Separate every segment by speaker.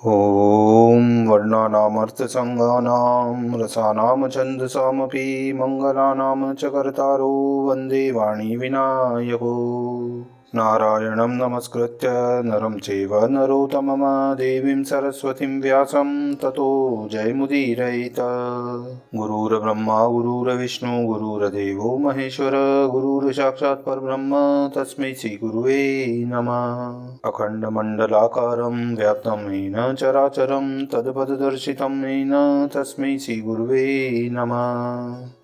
Speaker 1: ॐ वर्णानामर्थसङ्गानां रसानां छन्दसामपि मङ्गलानां च कर्तारो वन्दे वाणीविनायको। नारायणं नमस्कृत्य नरं चैव नरोत्तमं देवीं सरस्वतीं व्यासं ततो जयमुदीरयेत्। गुरुर्ब्रह्मा गुरुर्विष्णु गुरुर्देवो महेश्वर गुरुर्साक्षात् परब्रह्म तस्मै श्रीगुरुवे नमः। अखण्डमण्डलाकारं व्याप्तं येन चराचरं तत्पददर्शितं येन तस्मै श्रीगुरुवे नमः।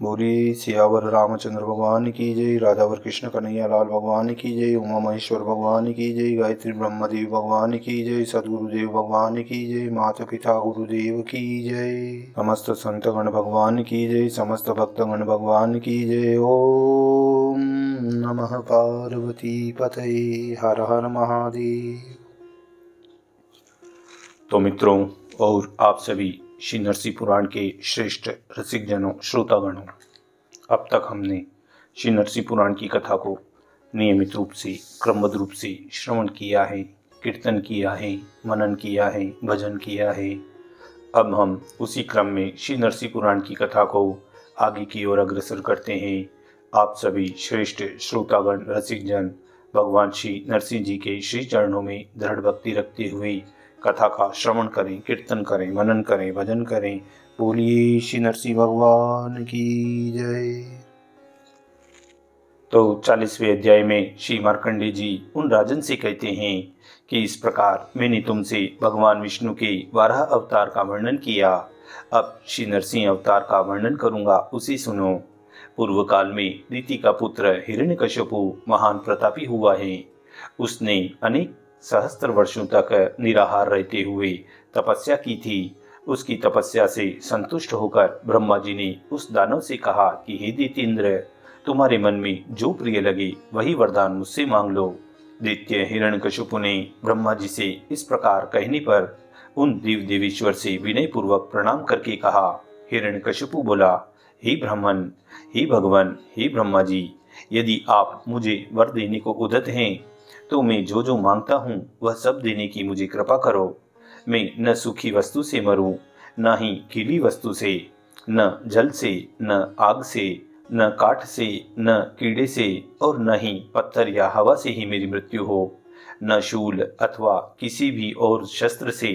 Speaker 1: बोलिए सियावर रामचंद्र भगवान की जय, राधावर कृष्ण कन्हैया लाल भगवान की जय, उमा महेश्वर भगवान की जय, गायत्री ब्रह्मदेव भगवान की जय, सदगुरुदेव भगवान की जय, माता पिता गुरुदेव की जय, समस्त संतगण भगवान की जय, समस्त भक्तगण भगवान की जय। ओम नमः पार्वती पतये, हर हर महादेव। तो मित्रों और आप सभी श्री नरसिंह पुराण के श्रेष्ठ रसिक जनों, श्रोतागणों, अब तक हमने श्री नरसिंह पुराण की कथा को नियमित रूप से क्रमबद्ध रूप से श्रवण किया है, कीर्तन किया है, मनन किया है, भजन किया है। अब हम उसी क्रम में श्री नरसिंह पुराण की कथा को आगे की ओर अग्रसर करते हैं। आप सभी श्रेष्ठ श्रोतागण रसिक जन भगवान श्री नरसिंह जी के श्री चरणों में दृढ़ भक्ति रखते हुए कथा का श्रवण करें, कीर्तन करें, मनन करें, भजन करें। बोलिए श्री नरसिंह भगवान की जय। तो 40वें अध्याय में श्री मार्कंडेय जी उन राजन से कहते हैं कि इस प्रकार मैंने तुमसे भगवान विष्णु के 12 अवतार का वर्णन किया, अब श्री नरसिंह अवतार का वर्णन करूंगा, उसे सुनो। पूर्व काल में दिति का पुत्र हिरण्यकश्यपु महान प्रतापी हुआ है। उसने अनेक सहस्त्र वर्षों तक निराहार रहते हुए तपस्या की थी। उसकी तपस्या से संतुष्ट होकर ब्रह्मा जी ने उस दानव से कहा कि हे दैत्येंद्र, तुम्हारे मन में जो प्रिय लगे वही वरदान मुझसे मांग लो। दैत्य हिरण्यकश्यपु ने ब्रह्मा जी से इस प्रकार कहने पर उन देव देवेश्वर से विनय पूर्वक प्रणाम करके कहा। हिरण्यकश्यपु बोला, हे ब्राह्मण, हे भगवान, हे ब्रह्मा जी, यदि आप मुझे वर देने को उद्यत हैं तो मैं जो जो मांगता हूँ वह सब देने की मुझे कृपा करो। मैं न सूखी वस्तु से मरूं, न ही गीली वस्तु से, न जल से, न आग से, न काठ से, न कीड़े से, और न ही पत्थर या हवा से ही मेरी मृत्यु हो। न शूल अथवा किसी भी और शस्त्र से,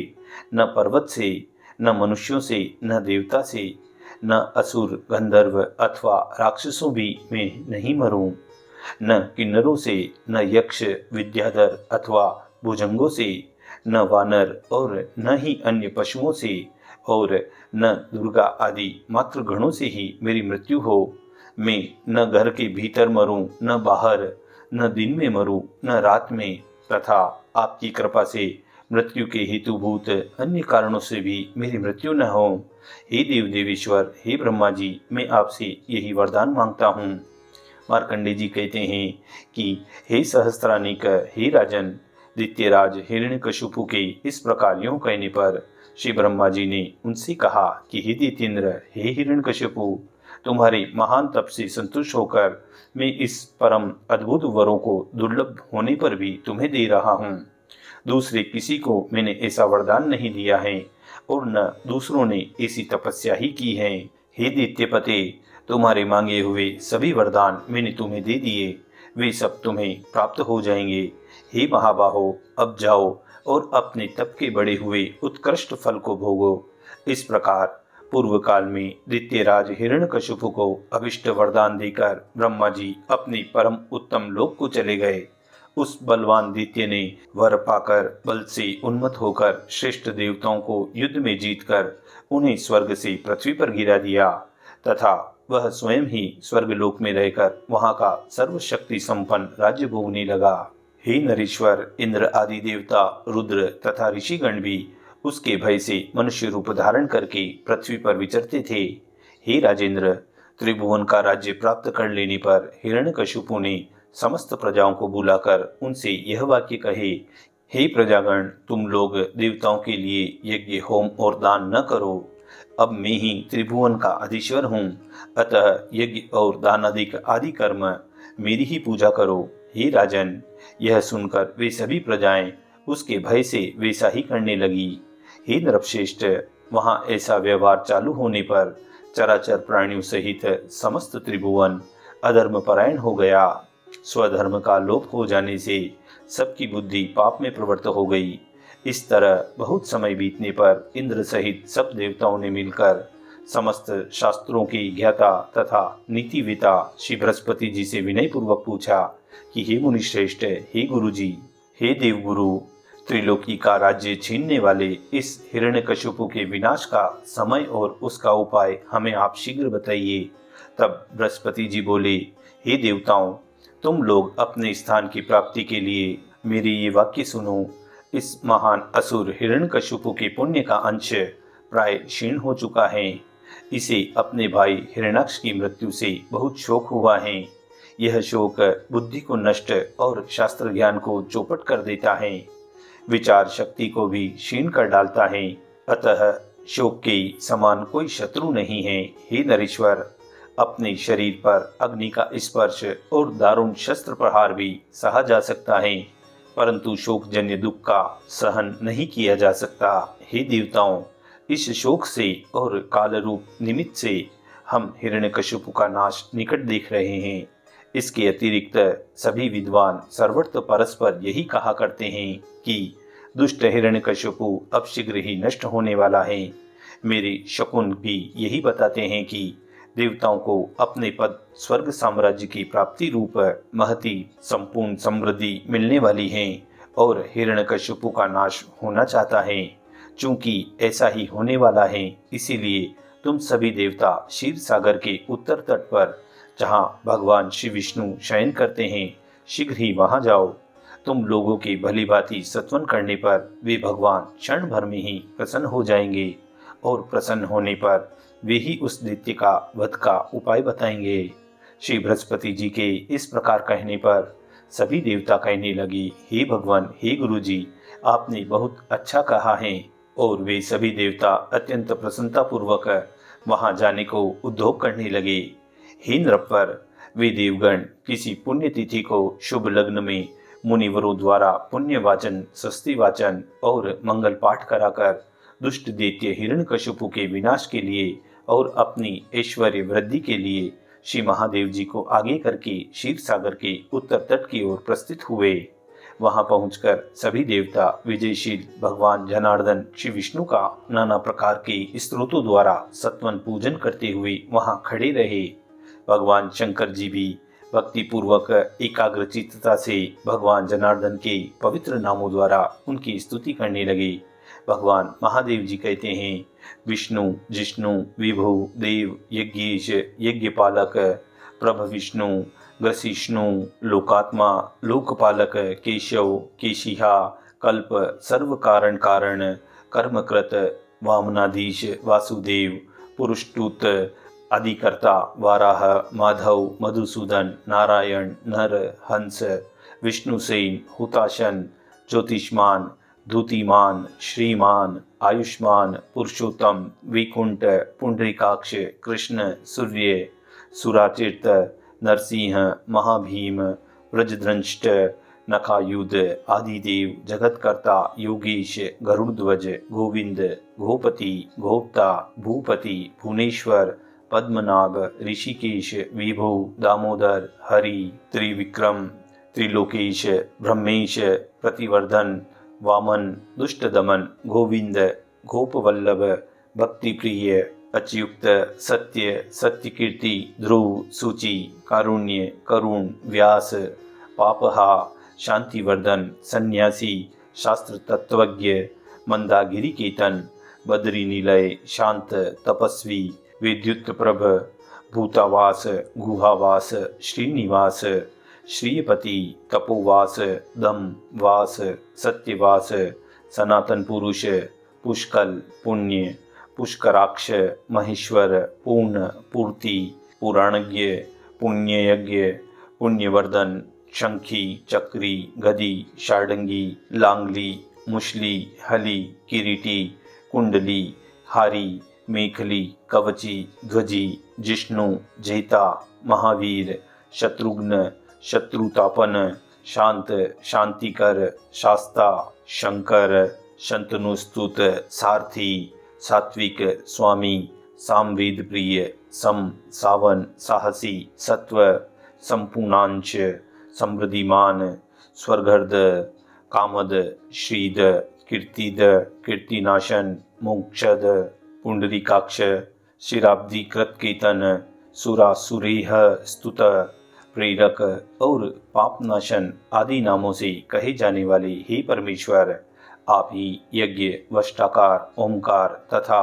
Speaker 1: न पर्वत से, न मनुष्यों से, न देवता से, न असुर गंधर्व अथवा राक्षसों भी मैं नहीं मरूं। न किन्नरों से, न यक्ष विद्याधर अथवा भुजंगों से, न वानर और न ही अन्य पशुओं से, और न दुर्गा आदि मात्र गणों से ही मेरी मृत्यु हो। मैं न घर के भीतर मरूं, न बाहर, न दिन में मरूं, न रात में, तथा आपकी कृपा से मृत्यु के हेतुभूत अन्य कारणों से भी मेरी मृत्यु न हो। हे देव देवेश्वर, हे ब्रह्मा जी, मैं आपसे यही वरदान मांगता हूँ। मार्कंडेय जी कहते हैं कि हे सहस्त्रानिक, हे राजन, दैत्यराज हिरण्यकश्यपु के इस प्रकार यूं कहने पर श्री ब्रह्मा जी ने उनसे कहा कि हे दैत्येंद्र, हे हिरण्यकश्यपु, तुम्हारे महान तप से संतुष्ट होकर मैं इस परम अद्भुत वरों को दुर्लभ होने पर भी तुम्हें दे रहा हूँ। दूसरे किसी को मैंने ऐसा वरदान नहीं दिया है और न दूसरों ने ऐसी तपस्या ही की है। हे दैत्यपते, तुम्हारे मांगे हुए सभी वरदान मैंने तुम्हें दे दिए, वे सब तुम्हें प्राप्त हो जाएंगे। हे महाबाहो, अब जाओ और अपने तप के बढ़े हुए उत्कृष्ट फल को भोगो। इस प्रकार पूर्व काल में दैत्यराज हिरण्यकश्यपु को अभिष्ट वरदान देकर ब्रह्मा जी अपने परम उत्तम लोक को चले गए। उस बलवान दैत्य ने वर पाकर बल से उन्मत्त होकर श्रेष्ठ देवताओं को युद्ध में जीतकर उन्हें स्वर्ग से पृथ्वी पर गिरा दिया, तथा वह स्वयं ही स्वर्गलोक में रहकर वहां का सर्वशक्ति संपन्न राज्य भोगने लगा। हे नरेश्वर, इंद्र आदि देवता, रुद्र तथा ऋषिगण भी उसके भय से मनुष्य रूप धारण करके पृथ्वी पर विचरते थे। हे राजेंद्र, त्रिभुवन का राज्य प्राप्त कर लेने पर हिरण्यकश्यपु ने समस्त प्रजाओं को बुलाकर उनसे यह वाक्य कहे, हे प्रजागण, तुम लोग देवताओं के लिए यज्ञ, होम और दान न करो। अब मैं ही त्रिभुवन का अधीश्वर हूँ, अतः यज्ञ और दान आदि कर्म मेरी ही पूजा करो। हे राजन, यह सुनकर वे सभी प्रजाएं उसके भय से वैसा ही करने लगी। हे नृपश्रेष्ठ, वहाँ ऐसा व्यवहार चालू होने पर चराचर प्राणियों सहित समस्त त्रिभुवन अधर्म परायण हो गया। स्वधर्म का लोप हो जाने से सबकी बुद्धि पाप में प्रवृत्त हो गई। इस तरह बहुत समय बीतने पर इंद्र सहित सब देवताओं ने मिलकर समस्त शास्त्रों की ज्ञाता तथा नीतिवेता श्री बृहस्पति जी से विनय पूर्वक पूछा कि हे मुनिश्रेष्ठ, हे गुरुजी, हे देवगुरु, त्रिलोकी का राज्य छीनने वाले इस हिरण्यकशिपु के विनाश का समय और उसका उपाय हमें आप शीघ्र बताइए। तब बृहस्पति जी बोले, हे देवताओं, तुम लोग अपने स्थान की प्राप्ति के लिए मेरे ये वाक्य सुनो। इस महान असुर हिरण्यकशिपु के पुण्य का अंश प्राय क्षीण हो चुका है। इसे अपने भाई हिरण्याक्ष की मृत्यु से बहुत शोक हुआ है। यह शोक बुद्धि को नष्ट और शास्त्र ज्ञान को चौपट कर देता है, विचार शक्ति को भी क्षीण कर डालता है। अतः शोक के समान कोई शत्रु नहीं है। हे नरेश्वर, अपने शरीर पर अग्नि का स्पर्श और दारुण शस्त्र प्रहार भी सहा जा सकता है, परंतु शोकजन्य दुख का सहन नहीं किया जा सकता। हे देवताओं, इस शोक से और काल रूप निमित्त से हम हिरण्यकशिपु का नाश निकट देख रहे हैं। इसके अतिरिक्त सभी विद्वान सर्वत्र परस्पर यही कहा करते हैं कि दुष्ट हिरण्यकशिपु अब शीघ्र ही नष्ट होने वाला है। मेरे शकुन भी यही बताते हैं कि देवताओं को अपने पद स्वर्ग साम्राज्य की प्राप्ति रूप महती संपूर्ण समृद्धि मिलने वाली है और हिरण्यकशिपु का नाश होना चाहता है। चूंकि ऐसा ही होने वाला है, इसीलिए तुम सभी देवता क्षीर सागर के उत्तर तट पर, जहाँ भगवान श्री विष्णु शयन करते हैं, शीघ्र ही वहां जाओ। तुम लोगों की भली भांति सत्वन करने पर वे भगवान क्षण भर में ही प्रसन्न हो जाएंगे और प्रसन्न होने पर वे ही उस दैत्य का वध का उपाय बताएंगे। श्री बृहस्पति जी के इस प्रकार कहने पर सभी देवता कहने लगे, हे भगवान, हे गुरुजी, आपने बहुत अच्छा कहा है। और वे सभी देवता अत्यंत प्रसन्नता पूर्वक वहां जाने को उद्योग करने लगे। हे नृपर, वे देवगण किसी पुण्य तिथि को शुभ लग्न में मुनिवरों द्वारा पुण्य वाचन, स्वस्ति वाचन और मंगल पाठ कराकर दुष्ट दैत्य हिरण्यकशिपु के विनाश के लिए और अपनी ऐश्वर्य वृद्धि के लिए श्री महादेव जी को आगे करके क्षीर सागर के उत्तर तट की ओर प्रस्थित हुए। वहां पहुंचकर सभी देवता विजयशील भगवान जनार्दन श्री विष्णु का नाना प्रकार के स्त्रोतों द्वारा सत्वन पूजन करते हुए वहां खड़े रहे। भगवान शंकर जी भी भक्ति पूर्वक एकाग्रचित्तता से भगवान जनार्दन के पवित्र नामों द्वारा उनकी स्तुति करने लगे। भगवान महादेव जी कहते हैं, विष्णु, जिष्णु, विभु, देव, यज्ञेश, यज्ञपालक, प्रभ विष्णु, ग्रसिष्णु, लोकात्मा, लोकपालक, केशव, केशिहा, कल्प, सर्व कारण कारण, कर्मकृत, वामनाधीश, वासुदेव, पुरुषटूत, आदिकर्ता, वाराह, माधव, मधुसूदन, नारायण, नर, हंस, विष्णुसेन, हुताशन, ज्योतिष्मान, धूतिमान, श्रीमान, आयुष्मान, पुरुषोत्तम, विकुंठ, पुंडरीकाक्ष, कृष्ण, सूर्य, सुरातीर्थ, नरसिंह, महाभीम, व्रजद्रंष्ट, नखायुध, आदिदेव, जगतकर्ता, योगेश, गरुड़ध्वज, गोविंद, गोपति, गोप्ता, भूपति, भुवनेश्वर, पद्मनाभ, ऋषिकेश, विभु, दामोदर, हरि, त्रिविक्रम, त्रिलोकेश, ब्रह्मेश, प्रतिवर्धन, वामन, दुष्ट दमन, गोविंद, गोपवल्लभ, भक्तिप्रिय, अच्युत, सत्य, सत्यकीर्ति, ध्रुव, सूचि, कारुण्य, करुण, व्यास, पापहा, शांतिवर्धन, सन्यासी, शास्त्र तत्वज्ञ, मंदागिरी केतन, बद्री निलय, शांत, तपस्वी, विद्युत प्रभ, भूतावास, गुहावास, श्रीनिवास, श्रीपति, तपोवास, दम वास, सत्यवास, सनातन पुरुष, पुष्कल, पुण्य, पुष्कराक्ष, महेश्वर, पूर्ण, पूर्ति, पुराणज्ञ, पुण्ययज्ञ, पुण्यवर्धन, शंखी, चक्री, गदी, शार्दंगी, लांगली, मुशली, हली, किरीटी, कुंडली, हारी, मेखली, कवची, ध्वजी, जिष्णु, जेता, महावीर, शत्रुघ्न, शत्रुतापन, शांत, शांतिकर, शास्ता, शंकर, शंतनुस्तुत सारथी सात्विक स्वामी सामवेद प्रिय सम सावन साहसी सत्व संपूर्णांश समृद्धिमान स्वर्गर्द कामद श्रीद कीर्तिद कीर्तिनाशन मोक्षद पुंडरीकाक्ष शिराब्दी कृतकेतन सुरासुरेह स्तुत प्रेरक और पापनाशन आदि नामों से कहे जाने वाले हे परमेश्वर, आप ही यज्ञ वष्टाकार ओंकार तथा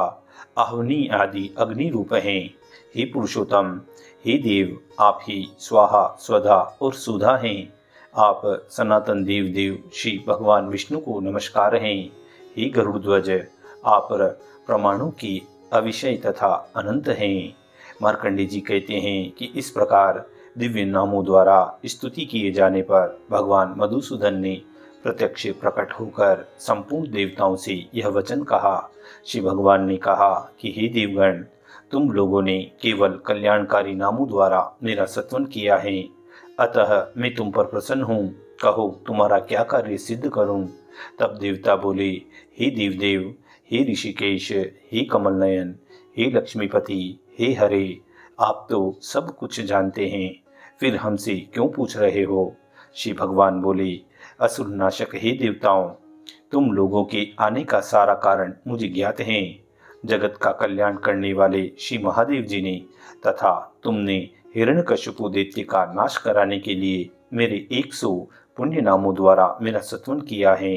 Speaker 1: आहवनी आदि अग्नि रूप हैं। हे पुरुषोत्तम, हे देव, आप ही स्वाहा स्वधा और सुधा हैं। आप सनातन देव देव श्री भगवान विष्णु को नमस्कार हैं। हे गरुड़ ध्वज, आप प्रमाणों की अविषय तथा अनंत हैं। मार्कंडे जी कहते हैं कि इस प्रकार दिव्य नामों द्वारा स्तुति किए जाने पर भगवान मधुसूदन ने प्रत्यक्ष प्रकट होकर संपूर्ण देवताओं से यह वचन कहा। श्री भगवान ने कहा कि हे देवगण, तुम लोगों ने केवल कल्याणकारी नामों द्वारा मेरा सत्वन किया है, अतः मैं तुम पर प्रसन्न हूँ। कहो तुम्हारा क्या कार्य सिद्ध करूँ। तब देवता बोले, हे देवदेव, हे ऋषिकेश, हे कमल नयन, हे लक्ष्मीपति, हे हरे, आप तो सब कुछ जानते हैं, फिर हमसे क्यों पूछ रहे हो। श्री भगवान बोले, असुर नाशक हे देवताओं, तुम लोगों के आने का सारा कारण मुझे ज्ञात है। जगत का कल्याण करने वाले श्री महादेव जी ने तथा तुमने हिरण्यकशिपु दैत्य का नाश कराने के लिए मेरे 100 पुण्य नामों द्वारा मेरा सत्वन किया है।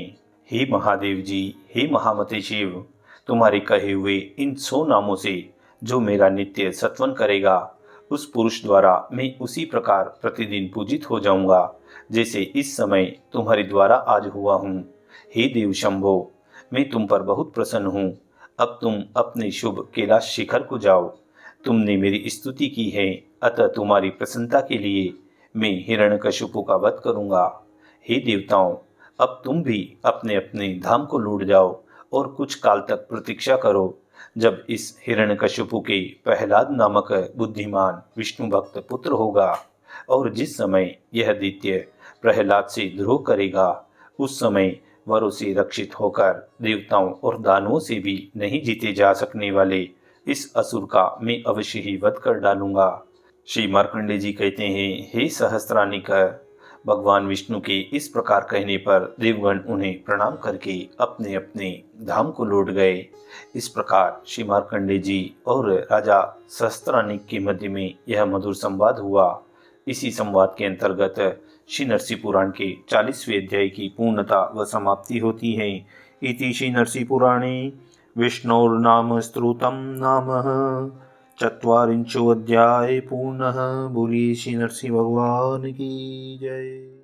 Speaker 1: हे महादेव जी, हे महामते शिव, तुम्हारे कहे हुए इन 100 नामों से जो मेरा नित्य सत्वन करेगा, उस पुरुष द्वारा मैं उसी प्रकार प्रतिदिन पूजित हो जाऊंगा जैसे इस समय तुम्हारे द्वारा आज हुआ हूँ। हे देव शंभो, मैं तुम पर बहुत प्रसन्न हूँ। अब तुम अपने शुभ कैलाश शिखर को जाओ। तुमने मेरी स्तुति की है, अतः तुम्हारी प्रसन्नता के लिए मैं हिरण्यकशिपु का वध करूंगा। हे देवताओं, अब तुम भी अपने अपने धाम को लौट जाओ और कुछ काल तक प्रतीक्षा करो। जब इस हिरण्यकशिपु के प्रहलाद नामक बुद्धिमान विष्णु भक्त पुत्र होगा और जिस समय यह दैत्य प्रहलाद से द्रोह करेगा, उस समय वरों से रक्षित होकर देवताओं और दानवों से भी नहीं जीते जा सकने वाले इस असुर का मैं अवश्य ही वध कर डालूंगा। श्री मार्कंडे जी कहते हैं, हे सहस्त्रानिक, भगवान विष्णु के इस प्रकार कहने पर देवगण उन्हें प्रणाम करके अपने अपने धाम को लौट गए। इस प्रकार श्री मार्कंडे जी और राजा सहस्त्रानिक के मध्य में यह मधुर संवाद हुआ। इसी संवाद के अंतर्गत श्री नरसी पुराण के 40वें अध्याय की पूर्णता व समाप्ति होती है। इति श्री नरसी पुराणे विष्णोर्नाम स्तोत्रम नाम 44 अध्याय पूर्णः। बोलिए श्री नरसिंह भगवान की जय।